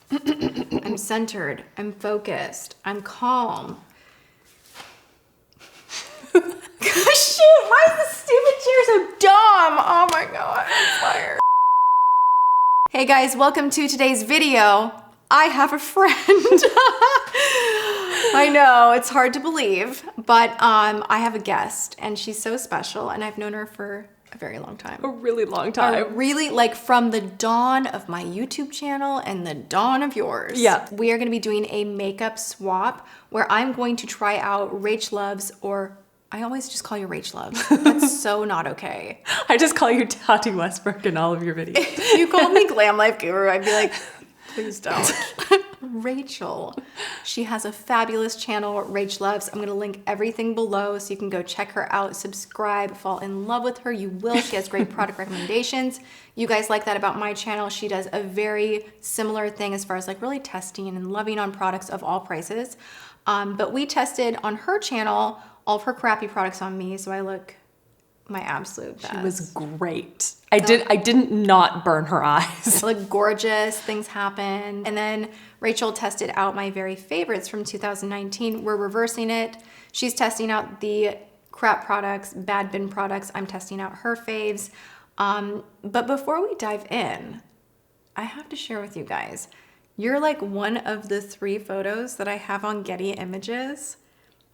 I'm centered. I'm focused. I'm calm. Shoot, why is this stupid chair so dumb? Oh my God, I'm fired. Hey guys, welcome to today's video. I have a friend. I know, it's hard to believe, but I have a guest and she's so special and I've known her for a very long time. A really long time. Really, like from the dawn of my YouTube channel and the dawn of yours. Yeah. We are gonna be doing a makeup swap where I'm going to try out Rachhloves, or I always just call you Rachhloves. That's so not okay. I just call you Tati Westbrook in all of your videos. If you called me Glam Life Guru, I'd be like, please don't. Rachel. She has a fabulous channel, Rachhloves. I'm gonna link everything below so you can go check her out, subscribe, fall in love with her. You will. She has great product recommendations. You guys like that about my channel. She does a very similar thing as far as like really testing and loving on products of all prices. But we tested on her channel all of her crappy products on me, so I look my absolute best. She was great. I didn't not burn her eyes. I look gorgeous, things happen. And then Rachel tested out my very favorites from 2019. We're reversing it. She's testing out the crap products, bad bin products. I'm testing out her faves. But before we dive in, I have to share with you guys, you're like one of the 3 photos that I have on Getty Images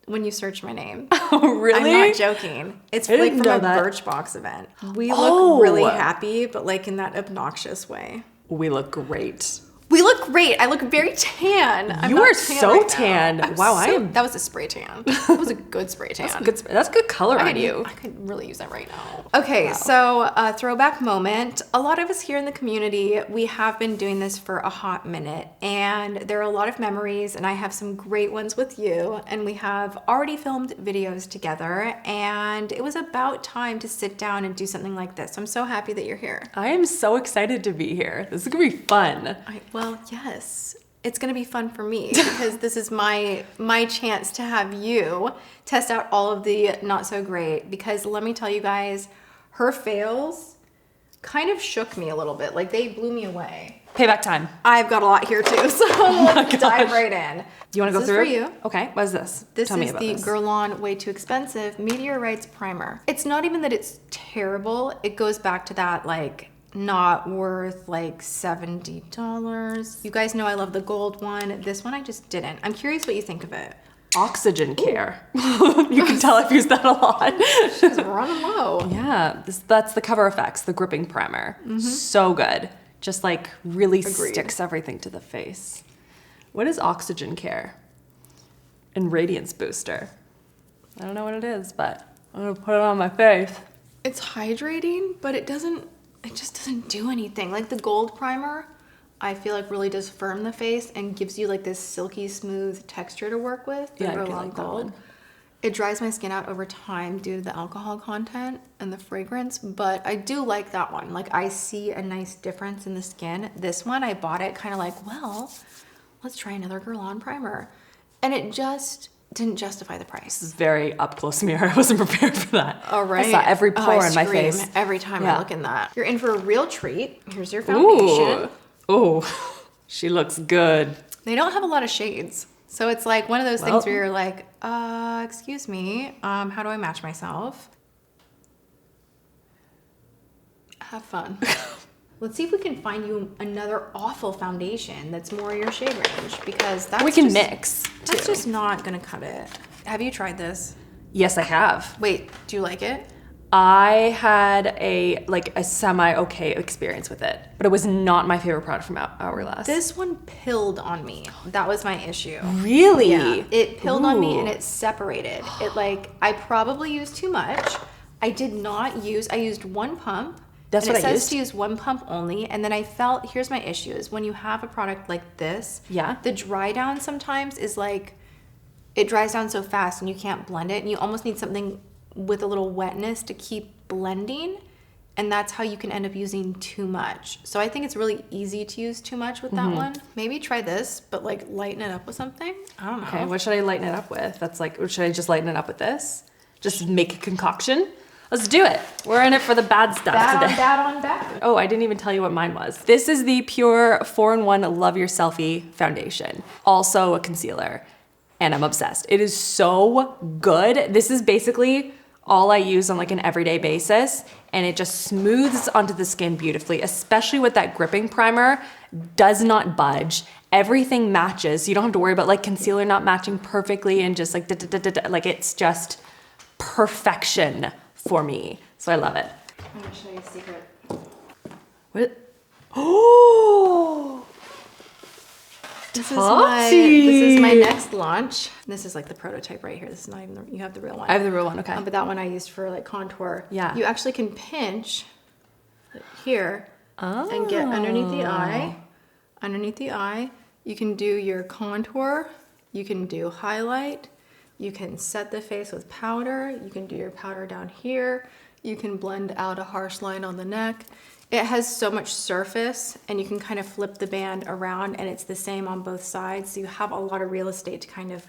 when you search my name. Oh, really? I'm not joking. It's like from a Birchbox event. We look really happy, but like in that obnoxious way. We look great. We look great. I look very tan. You are so tan. Wow, that was a spray tan. That was a good spray tan. That's good color on you. I could really use that right now. Okay, wow. So throwback moment. A lot of us here in the community, we have been doing this for a hot minute, and there are a lot of memories, and I have some great ones with you, and we have already filmed videos together, and it was about time to sit down and do something like this. I'm so happy that you're here. I am so excited to be here. This is gonna be fun. Well, yes, it's gonna be fun for me because this is my chance to have you test out all of the not so great, because let me tell you guys, her fails kind of shook me a little bit. Like they blew me away. Payback time. I've got a lot here too, so let's dive right in. Do you wanna go through? This is for you. Okay, what is this? Tell me about this. This is the Guerlain Way Too Expensive Meteorites Primer. It's not even that it's terrible. It goes back to that like, not worth like $70. You guys know I love the gold one. This one I just didn't. I'm curious what you think of it. Oxygen Care. You can tell I've used that a lot. She's running low. Yeah, that's the Cover FX, the gripping primer. So good. Just like really sticks everything to the face. What is Oxygen Care? And Radiance Booster. I don't know what it is, but I'm gonna put it on my face. It's hydrating, but it just doesn't do anything. Like the gold primer, I feel like really does firm the face and gives you like this silky smooth texture to work with. The Guerlain Gold. It dries my skin out over time due to the alcohol content and the fragrance, but I do like that one. Like I see a nice difference in the skin. This one, I bought it kind of like, well, let's try another Guerlain primer. And it just didn't justify the price. This is very up close mirror. I wasn't prepared for that. All right. I saw every pore in my face. Every time I look in that. You're in for a real treat. Here's your foundation. Ooh, she looks good. They don't have a lot of shades. So it's like one of those things where you're like, excuse me, how do I match myself? Have fun. Let's see if we can find you another awful foundation that's more your shade range, because that's we can mix. That's just not gonna cut it. Have you tried this? Yes, I have. Wait, do you like it? I had a semi-okay experience with it, but it was not my favorite product from Hourglass. This one pilled on me. That was my issue. Really? Yeah. It pilled on me and it separated. I probably used too much. I used one pump. That's what I used. It says to use one pump only, and then I felt, here's my issue, is when you have a product like this, the dry down sometimes is like, it dries down so fast and you can't blend it, and you almost need something with a little wetness to keep blending, and that's how you can end up using too much. So I think it's really easy to use too much with that one. Maybe try this, but like lighten it up with something. I don't know. Okay, what should I lighten it up with? Should I just lighten it up with this? Just make a concoction? Let's do it. We're in it for the bad stuff today. Bad on bad. Oh, I didn't even tell you what mine was. This is the Pure 4-in-1 Love Your Selfie foundation. Also a concealer. And I'm obsessed. It is so good. This is basically all I use on like an everyday basis. And it just smooths onto the skin beautifully, especially with that gripping primer. Does not budge. Everything matches. You don't have to worry about like concealer not matching perfectly and just like like it's just perfection for me. So I love it. I'm gonna show you a secret. What? Oh! This is my next launch. This is like the prototype right here. This is not even you have the real one. I have the real one, okay. But that one I used for like contour. Yeah. You actually can pinch here and get underneath the eye. Underneath the eye, you can do your contour. You can do highlight. You can set the face with powder. You can do your powder down here. You can blend out a harsh line on the neck. It has so much surface and you can kind of flip the band around and it's the same on both sides. So you have a lot of real estate to kind of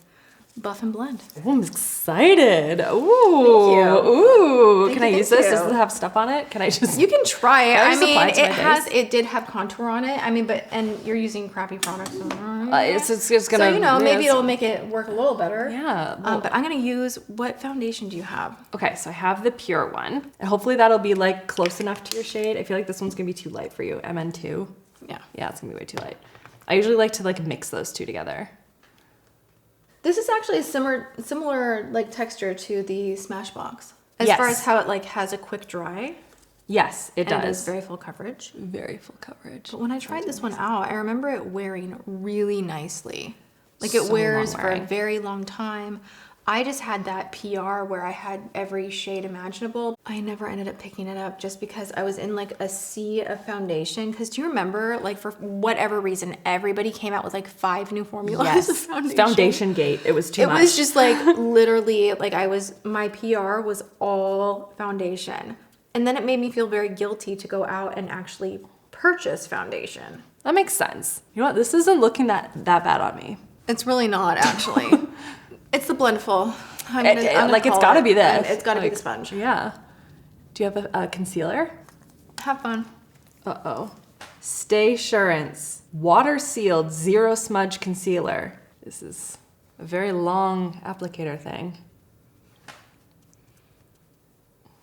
buff and blend. Oh, I'm excited. Ooh. Thank you. Ooh. Can I use this? you. Does it have stuff on it? Can I just... You can try it. Can I I just mean, apply it to my face? it did have contour on it. I mean, and you're using crappy products. So, it's just gonna... so you know, maybe yes. it'll make it work a little better. Yeah. Well, But I'm gonna use, what foundation do you have? okay, so I have the Pure one. And hopefully that'll be like close enough to your shade. I feel like this one's gonna be too light for you. MN2. Yeah. Yeah, it's gonna be way too light. I usually like to like mix those two together. This is actually a similar like texture to the Smashbox. As Yes. far as how it like has a quick dry. Yes, it And does. it does very full coverage. Very full coverage. But when I tried this one out, I remember it wearing really nicely. Like it So wears long for a wearing. very long time. I just had that PR where I had every shade imaginable. I never ended up picking it up just because I was in like a sea of foundation. Because do you remember, like for whatever reason, everybody came out with like 5 new formulas of Yes. foundation. Foundation gate. It was too much. It was just like literally like my PR was all foundation. And then it made me feel very guilty to go out and actually purchase foundation. That makes sense. You know what? This isn't looking that bad on me. It's really not actually. It's the Blendful. Like it's gotta be this. It's gotta be Like, the sponge. Yeah. Do you have a concealer? Have fun. Uh-oh. Staysurance Water Sealed Zero Smudge Concealer. This is a very long applicator thing.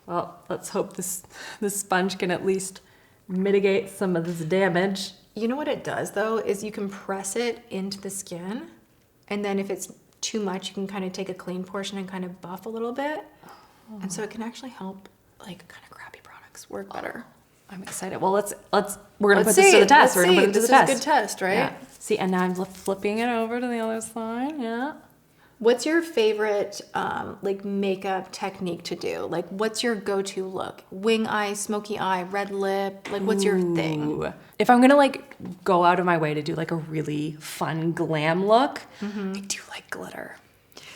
Well, let's hope this sponge can at least mitigate some of this damage. You know what it does though, is you can press it into the skin, and then if it's too much, you can kind of take a clean portion and kind of buff a little bit. And so it can actually help like kind of crappy products work better. I'm excited. Well, we're gonna Let's put this to see. the test. Let's We're gonna see. put it to This the test. is a good test, right? Yeah. See, and now I'm flipping it over to the other side. Yeah. What's your favorite like makeup technique to do? Like what's your go-to look? Wing eye, smoky eye, red lip? Like what's your thing? Ooh. If I'm gonna like go out of my way to do like a really fun glam look, I do like glitter.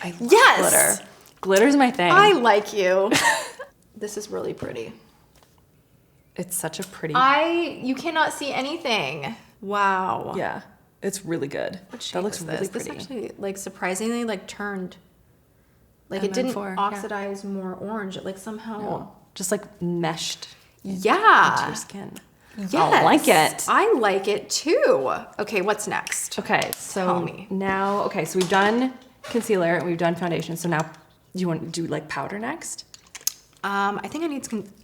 I love glitter. Glitter's my thing. I like you. This is really pretty. It's such a pretty. You cannot see anything. Wow. Yeah, it's really good. What shape That looks is really this? pretty. This actually like surprisingly like turned. Like it didn't MN4, oxidize more orange. It like somehow. No, just like meshed into Yeah. your skin. Yes. I like it. I like it too. Okay, what's next? Okay, so Tell me. now, okay, so we've done concealer and we've done foundation. So now, do you want to do like powder next? I think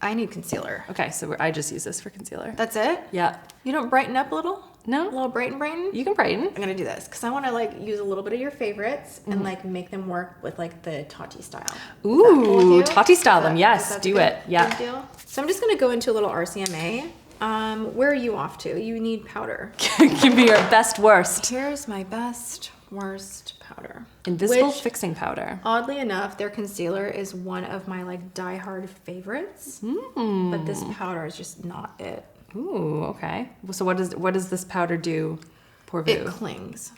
I need concealer. Okay, so I just use this for concealer. That's it? Yeah. You don't brighten up a little? No. A little brighten? You can brighten. I'm gonna do this because I want to like use a little bit of your favorites and like make them work with like the Tati style. Is that cool with Ooh, you? Tati style Is them. that- Yes, is that do good- it. Yeah. good deal? So I'm just gonna go into a little RCMA. Where are you off to? You need powder. Give me your best worst. Here's my best worst powder. Invisible Which, fixing powder. oddly enough, their concealer is one of my like diehard favorites. But this powder is just not it. Ooh, okay. So what does this powder do? Pour It vu. clings.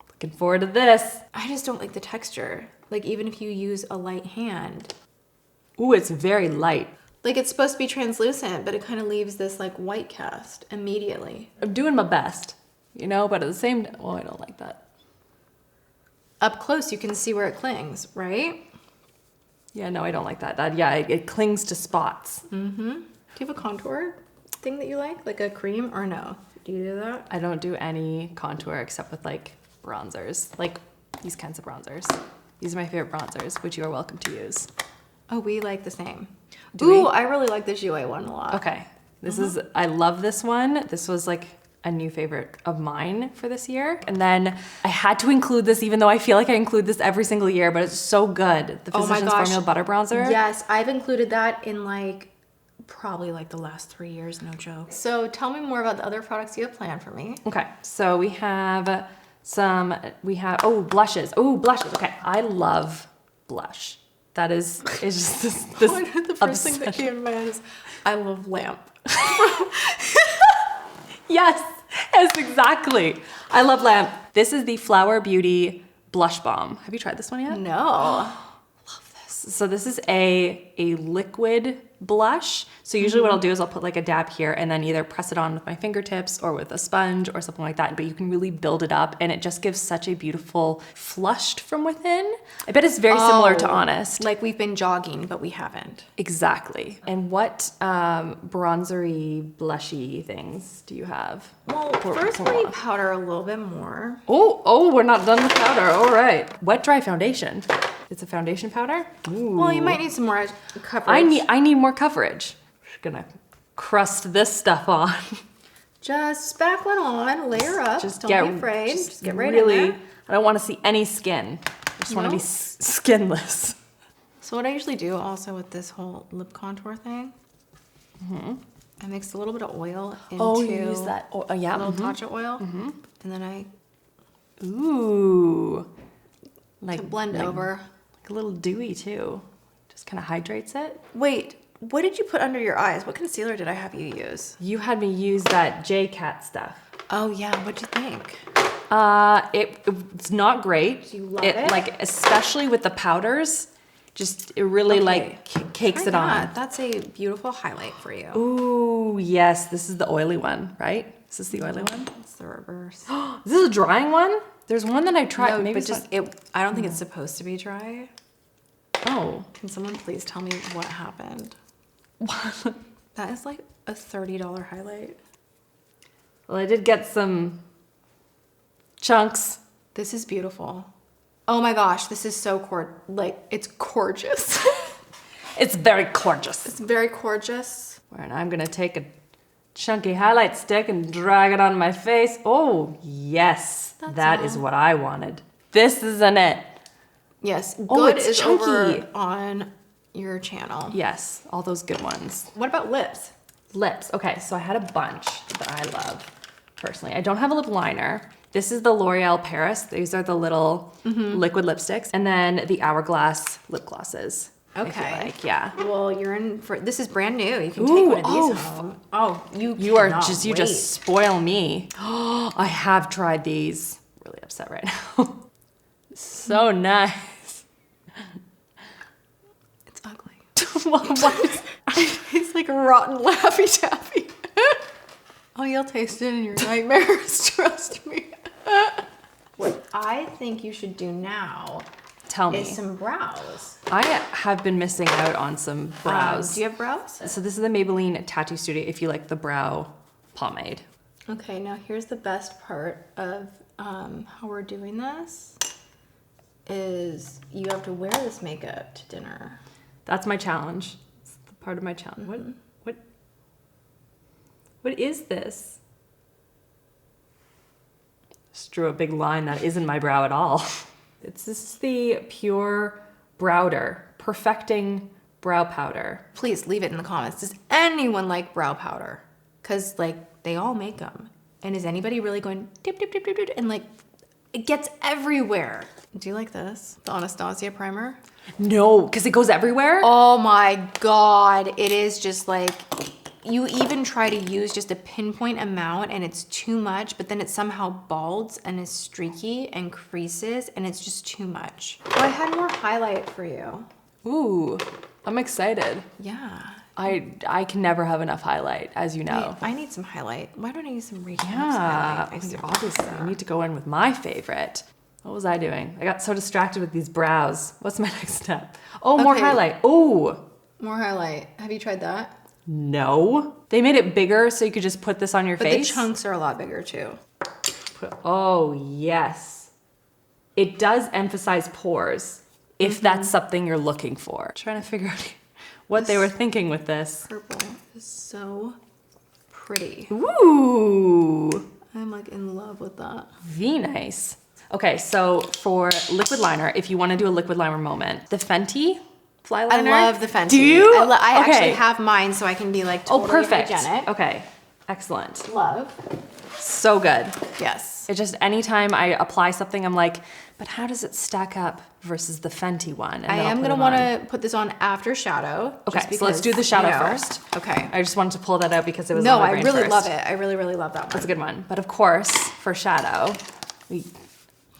Looking forward to this. I just don't like the texture. Like even if you use a light hand, Ooh, it's very light. like it's supposed to be translucent, but it kind of leaves this like white cast immediately. I'm doing my best, you know, but at the same time, I don't like that. Up close, you can see where it clings, right? Yeah, no, I don't like that. Yeah, it clings to spots. Mm-hmm. Do you have a contour thing that you like a cream, or no? Do you do that? I don't do any contour except with like bronzers, like these kinds of bronzers. These are my favorite bronzers, which you are welcome to use. Oh, we like the same. Do we? I really like the Jouer one a lot. Okay, I love this one. This was like a new favorite of mine for this year. And then I had to include this, even though I feel like I include this every single year, but it's so good. The Physicians Formula Butter Bronzer. Yes, I've included that in like probably like the last 3 years, no joke. So tell me more about the other products you have planned for me. Okay, so we have blushes. Oh, blushes. Okay, I love blush. That is just this The first thing that came to mind is I love lamp. Yes, exactly. I love lamp. This is the Flower Beauty Blush Balm. Have you tried this one yet? No. So this is a liquid blush. So usually what I'll do is I'll put like a dab here and then either press it on with my fingertips or with a sponge or something like that. But you can really build it up and it just gives such a beautiful flushed from within. I bet it's very similar to Honest. Like we've been jogging, but we haven't. Exactly. And what bronzery, blushy things do you have? Well, first we need powder a little bit more. Oh, we're not done with powder. All right. Wet dry foundation. It's a foundation powder? Ooh. Well, you might need some more coverage. I need more coverage. Just gonna crust this stuff on. Just spackle it on, layer up. Don't be afraid. Just get right in there. I don't want to see any skin. I just want to be skinless. So what I usually do also with this whole lip contour thing, I mix a little bit of oil into you use that. A little touch of oil, and then I like blend over. Like a little dewy too. Just kind of hydrates it. Wait, what did you put under your eyes? What concealer did I have you use? You had me use that J.CAT stuff. Oh yeah, what'd you think? It's not great. Do you love it? Like, especially with the powders, just it really like cakes it on. That's a beautiful highlight for you. Ooh, yes, this is the oily one, right? Is this the oily one? It's the reverse. Is this a drying one? There's one that I tried. No, maybe but I don't think it's supposed to be dry. Oh. Can someone please tell me what happened? That is like a $30 highlight. Well, I did get some chunks. This is beautiful. Oh my gosh, this is so it's gorgeous. It's very gorgeous. It's very gorgeous. And I'm gonna take a chunky highlight stick and drag it on my face. Oh, yes. That is what I wanted. This isn't it. Yes, good is chunky. Over on your channel. Yes, all those good ones. What about lips? Lips. Okay, so I had a bunch that I love, personally. I don't have a lip liner. This is the L'Oreal Paris. These are the little liquid lipsticks. And then the Hourglass lip glosses. Okay. Yeah. Well, you're in for, this is brand new. You can take one of these home. Oh, you just spoil me. I have tried these. Really upset right now. So nice. It's ugly. What? It's like a rotten Laffy Taffy. Oh, you'll taste it in your nightmares, trust me. What I think you should do now is some brows. I have been missing out on some brows. Do you have brows? So this is the Maybelline Tattoo Studio if you like the brow pomade. Okay, now here's the best part of how we're doing this is you have to wear this makeup to dinner. That's my challenge. It's the part of my challenge. What is this? Just drew a big line that isn't my brow at all. This is the Pure Browder, Perfecting Brow Powder. Please leave it in the comments. Does anyone like brow powder? Because, they all make them. And is anybody really going dip, dip, dip, dip, dip, and, it gets everywhere? Do you like this? The Anastasia primer? No, because it goes everywhere? Oh my God. It is just you even try to use just a pinpoint amount and it's too much, but then it somehow balds and is streaky and creases and it's just too much. Oh, I had more highlight for you. Ooh, I'm excited. Yeah. I can never have enough highlight, as you know. Wait, I need some highlight. Why don't I use some Rachhloves Yeah, highlight? obviously I need to go in with my favorite. What was I doing? I got so distracted with these brows. What's my next step? Oh, more highlight. Oh. More highlight. Have you tried that? No. They made it bigger so you could just put this on your face. But the chunks are a lot bigger too. Oh, yes. It does emphasize pores if that's something you're looking for. Trying to figure out what they were thinking with this. Purple is so pretty. Ooh. I'm like in love with that. Very nice. Okay, so for liquid liner, if you want to do a liquid liner moment, the Fenty Fly Liner. I love the Fenty. Do you? I actually have mine so I can be like totally hygienic. Okay, excellent. Love. So good. Yes. It just, anytime I apply something, I'm like, but how does it stack up versus the Fenty one? And I am going to want to put this on after shadow. Okay, so let's do the shadow first. Okay. I just wanted to pull that out because it was No, on my I brain really first. love it. I really, really love that one. That's a good one. But of course, for shadow, we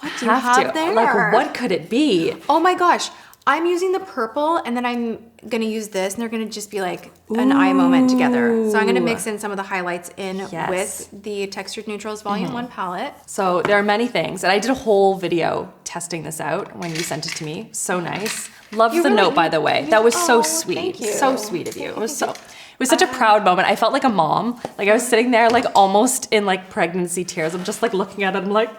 What do you have there? Like, what could it be? Oh my gosh. I'm using the purple and then I'm going to use this and they're going to just be like an eye moment together. So I'm going to mix in some of the highlights in with the Textured Neutrals Volume 1 palette. So there are many things. And I did a whole video testing this out when you sent it to me. So nice. Love the note, by the way. That was so sweet. Thank you. So sweet of you. It was such a proud moment. I felt like a mom. Like I was sitting there like almost in like pregnancy tears. I'm just like looking at it. I'm like,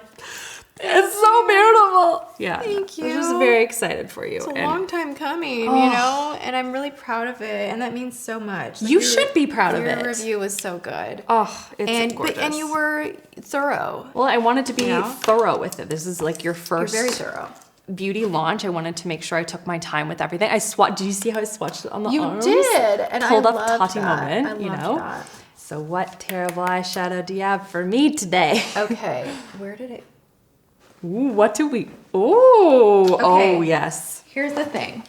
it's so beautiful. Yeah. Thank you. I was just very excited for you. It's a long time coming, you know, and I'm really proud of it, and that means so much. Like you should be proud of it. Your review was so good. Oh, it's gorgeous. And you were thorough. Well, I wanted to be thorough with it. This is like your first You're very thorough. beauty launch. I wanted to make sure I took my time with everything. Did you see how I swatched it on the arms? You did, and pulled I up loved Tati that. moment, you know. That. So what terrible eyeshadow do you have for me today? Okay, where did it? Ooh, what do we? Ooh, okay. Oh yes. Here's the thing.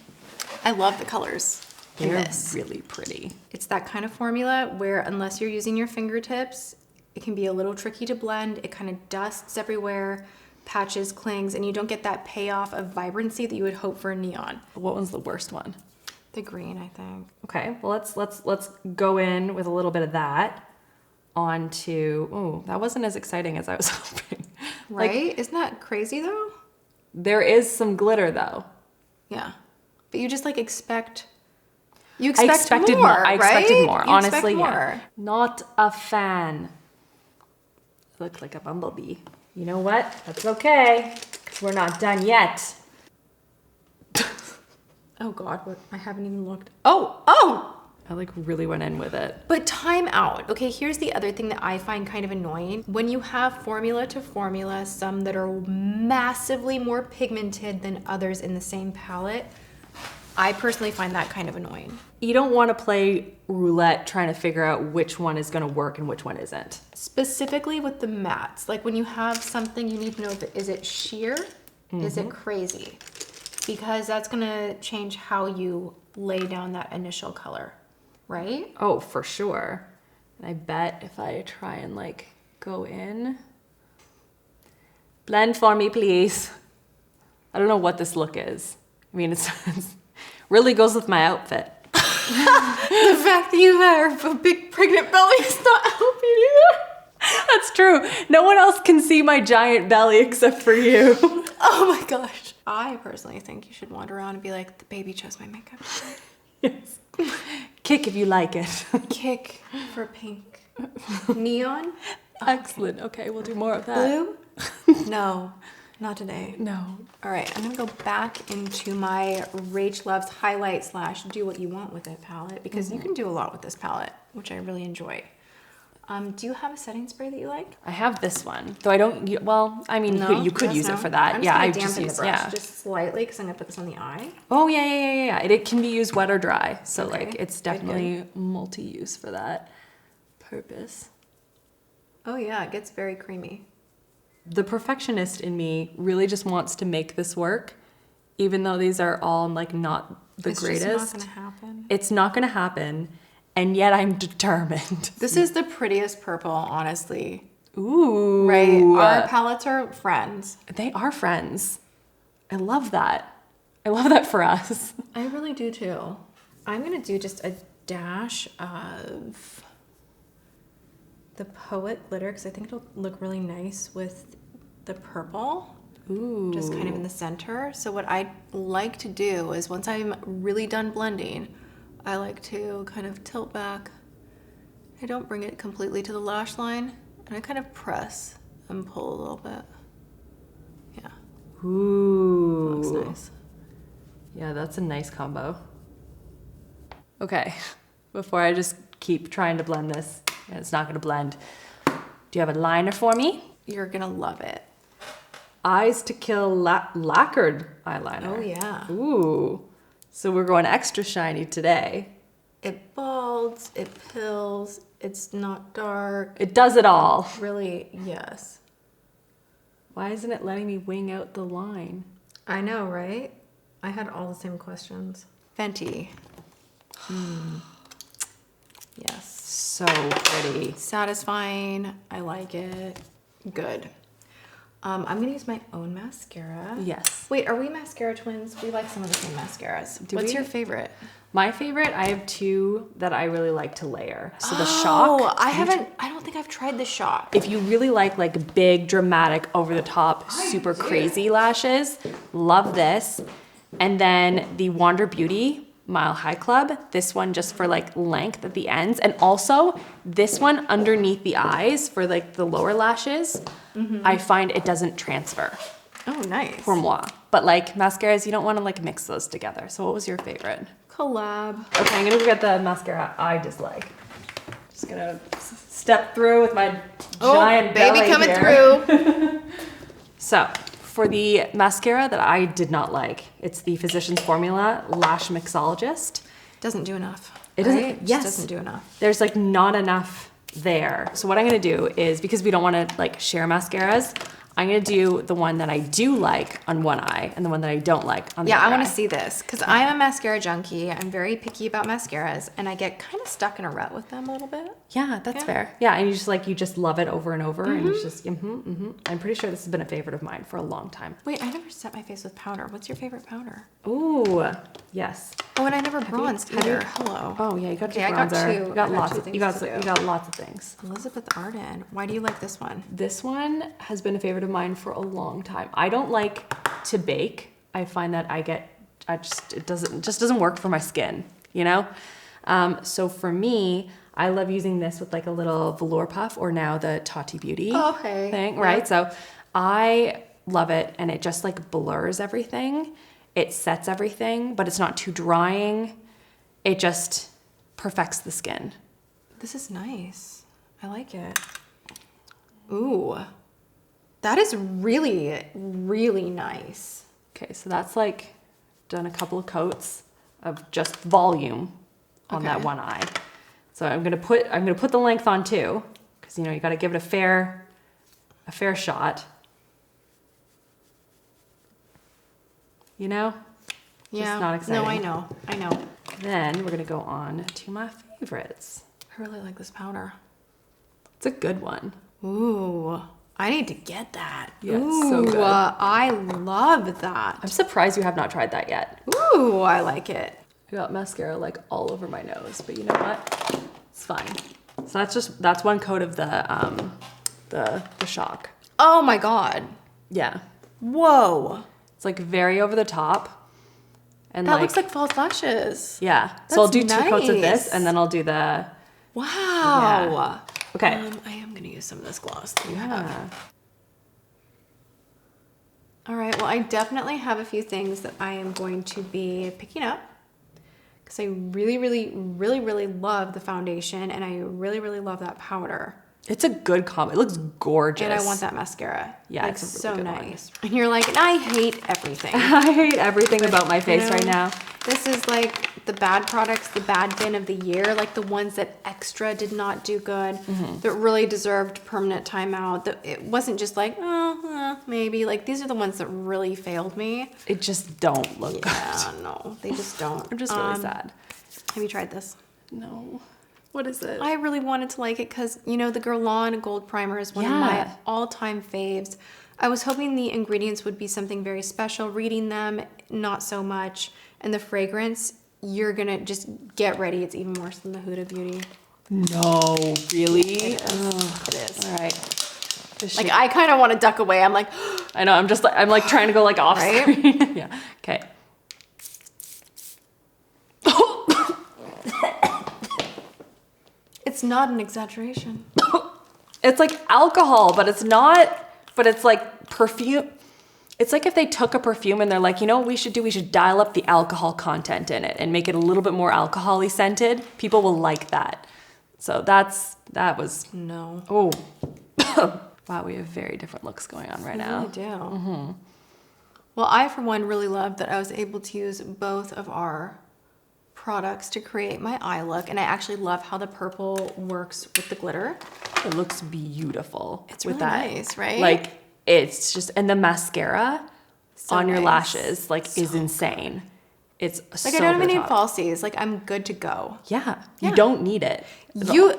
I love the colors. They're really pretty. It's that kind of formula where unless you're using your fingertips, it can be a little tricky to blend. It kind of dusts everywhere, patches, clings, and you don't get that payoff of vibrancy that you would hope for in neon. What one's the worst one? The green, I think. Okay, well let's go in with a little bit of that onto. Oh, that wasn't as exciting as I was hoping. Right? Like, isn't that crazy though? There is some glitter though. Yeah, but you just like expect. I expected more. Right? I expected more. You Honestly, more. Yeah. Not a fan. Look like a bumblebee. You know what? That's okay. 'Cause we're not done yet. Oh God, what? I haven't even looked. Oh! I like really went in with it. But time out. Okay, here's the other thing that I find kind of annoying. When you have formula to formula, some that are massively more pigmented than others in the same palette, I personally find that kind of annoying. You don't want to play roulette trying to figure out which one is going to work and which one isn't. Specifically with the mattes. Like when you have something, you need to know, is it sheer? Is it crazy? Because that's going to change how you lay down that initial color. Right? Oh, for sure. And I bet if I try and like go in. Blend for me, please. I don't know what this look is. I mean, it's really goes with my outfit. The fact that you have a big pregnant belly is not helping either. That's true. No one else can see my giant belly except for you. Oh my gosh. I personally think you should wander around and be like, the baby chose my makeup. Yes. Kick if you like it. Kick for pink. Neon? Excellent. Okay, we'll do more of that. Blue? No, not today. No. All right, I'm gonna go back into my Rachhloves highlight / do what you want with it palette because you can do a lot with this palette, which I really enjoy. Do you have a setting spray that you like? I have this one, though I don't. Well, I mean, you could use it for that. I'm I just just dampen use the brush just slightly because I'm gonna put this on the eye. Oh yeah. It can be used wet or dry, so Okay. like it's definitely multi-use for that purpose. Oh yeah, it gets very creamy. The perfectionist in me really just wants to make this work, even though these are all like not the greatest. It's just not gonna happen. It's not gonna happen. And yet I'm determined. This is the prettiest purple, honestly. Ooh. Right? Our palettes are friends. They are friends. I love that. I love that for us. I really do too. I'm gonna do just a dash of the Poet glitter because I think it'll look really nice with the purple. Ooh. just kind of in the center. So what I like to do is once I'm really done blending, I like to kind of tilt back. I don't bring it completely to the lash line, and I kind of press and pull a little bit. Yeah. Ooh. Looks nice. Yeah, that's a nice combo. Okay, before I just keep trying to blend this, and it's not gonna blend, do you have a liner for me? You're gonna love it. Eyes to Kill Lacquered eyeliner. Oh yeah. Ooh. So we're going extra shiny today. It balds, it pills, it's not dark. It does it all. Really, yes. Why isn't it letting me wing out the line? I know, right? I had all the same questions. Fenty. Yes. So pretty. Satisfying. I like it. Good. I'm gonna use my own mascara. Yes. Wait, are we mascara twins? We like some of the same mascaras. What's your favorite? My favorite, I have two that I really like to layer. So the Oh, Shock. I don't think I've tried the Shock. If you really like big, dramatic, over the top, super crazy lashes, love this. And then the Wander Beauty Mile High Club, this one just for like length at the ends. And also this one underneath the eyes for like the lower lashes. I find it doesn't transfer. Oh, nice. For moi. But like mascaras, you don't want to like mix those together. So what was your favorite? Collab. Okay, I'm gonna go get the mascara I dislike. Just gonna step through with my giant baby belly coming here. through. So for the mascara that I did not like, it's the Physicians Formula Lash Mixologist. Doesn't do enough. It doesn't. Right? Yes, Just doesn't do enough. There's like not enough there. So what I'm gonna do is, because we don't want to like share mascaras, I'm gonna do the one that I do like on one eye and the one that I don't like on the other Yeah, I want eye. to see this because I'm a mascara junkie. I'm very picky about mascaras, and I get kind of stuck in a rut with them a little bit. Yeah, that's fair. Yeah, and you just love it over and over, and it's just I'm pretty sure this has been a favorite of mine for a long time. Wait, I never set my face with powder. What's your favorite powder? Ooh, yes. Oh, and I never bronzed either. Hello. Oh yeah, you got to Okay, do I got bronzer. two. You got I got lots. two Of, things you got to do. you got lots of things. Elizabeth Arden. Why do you like this one? This one has been a favorite of mine for a long time. I don't like to bake. I find that it doesn't work for my skin, you know? So for me, I love using this with like a little velour puff, or now the Tati Beauty thing, right? Yeah. So I love it, and it just like blurs everything. It sets everything, but it's not too drying. It just perfects the skin. This is nice. I like it. Ooh. That is really, really nice. Okay, so that's like done a couple of coats of just volume on that one eye. So I'm gonna put the length on too, because you got to give it a fair shot. Yeah. Just not exciting. No, I know. Then we're gonna go on to my favorites. I really like this powder. It's a good one. Ooh. I need to get that. Yeah, it's Ooh, so good. I love that. I'm surprised you have not tried that yet. Ooh, I like it. I got mascara like all over my nose, but you know what? It's fine. So that's one coat of the Shock. Oh my God. Yeah. Whoa. It's like very over the top. And That looks like false lashes. yeah. So I'll do That's two coats of this, nice. and then I'll do the Wow. Okay. I am going to use some of this gloss that you have. Yeah. All right. Well, I definitely have a few things that I am going to be picking up because I really, really, really, really love the foundation, and I really, really love that powder. It's a good combo. It looks gorgeous. And I want that mascara. Yeah, like, it's a really so good one. nice. And you're like, and I hate everything. I hate everything about my face right now. This is like the bad products, the bad bin of the year, like the ones that extra did not do good, that really deserved permanent timeout. That it wasn't just like, maybe. Like, these are the ones that really failed me. It just don't look good. Yeah, no, they just don't. I'm just really sad. Have you tried this? No. What is it? I really wanted to like it because, the Guerlain Gold Primer is one of my all-time faves. I was hoping the ingredients would be something very special. Reading them, not so much. And the fragrance, you're going to just get ready. It's even worse than the Huda Beauty. No, really? It is. All right. Like I kind of want to duck away. I'm like, I know. I'm like trying to go like off right? screen. Yeah. Okay. It's not an exaggeration. It's like alcohol, but it's not. But it's like perfume. It's like if they took a perfume and they're like, you know what we should do? We should dial up the alcohol content in it and make it a little bit more alcohol-y scented. People will like that. So that was No. oh. Wow, we have very different looks going on right now. We do. Well, I, for one, really loved that I was able to use both of our products to create my eye look. And I actually love how the purple works with the glitter. It looks beautiful. It's with really that. nice, right? Like, it's just, and the mascara So on your nice. lashes, like, So is insane. It's so Like, I don't even need over the top. falsies. Like, I'm good to go. Yeah, Yeah. you don't need it. You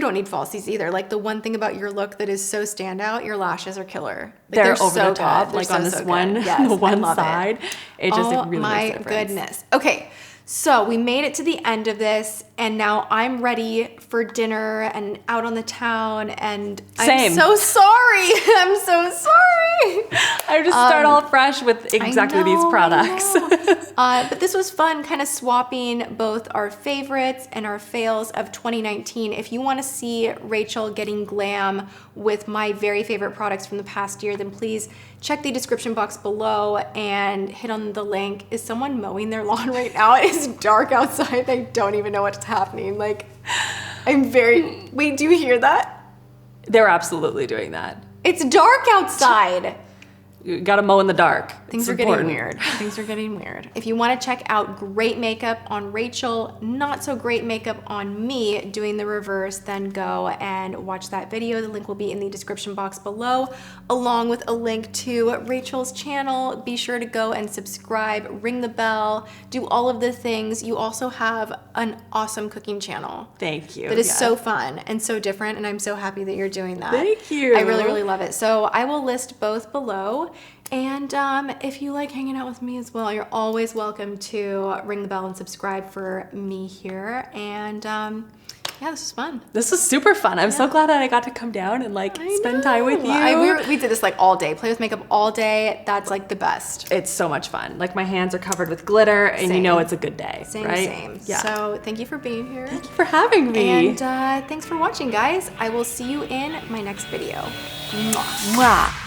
don't need falsies either. Like, the one thing about your look that is so standout, your lashes are killer. Like, They're over so the top, good. They're like on so, this so one, good. Yes, the one I love side. It just oh it really my makes a difference. goodness. Okay, so we made it to the end of this, and now I'm ready for dinner and out on the town, and Same. I'm so sorry. I'm so sorry. I just start all fresh with exactly these products. But this was fun, kind of swapping both our favorites and our fails of 2019. If you want to see Rachel getting glam with my very favorite products from the past year, then please check the description box below and hit on the link. Is someone mowing their lawn right now? It is dark outside. I don't even know what's happening. Like, wait, do you hear that? They're absolutely doing that. It's dark outside. You gotta mow in the dark. Things It's are important. getting weird. Things are getting weird. If you want to check out great makeup on Rachel, not so great makeup on me doing the reverse, then go and watch that video. The link will be in the description box below, along with a link to Rachel's channel. Be sure to go and subscribe, ring the bell, do all of the things. You also have an awesome cooking channel. Thank you. That is Yeah. so fun and so different, and I'm so happy that you're doing that. Thank you. I really, really love it. So I will list both below. And if you like hanging out with me as well, you're always welcome to ring the bell and subscribe for me here. And yeah, this was fun. This was super fun. I'm so glad that I got to come down and like spend time with you. We did this like all day. Play with makeup all day. That's like the best. It's so much fun. Like my hands are covered with glitter and you know it's a good day, Same, right? same. Yeah. So thank you for being here. Thank you for having me. And thanks for watching, guys. I will see you in my next video. Mwah. Mwah.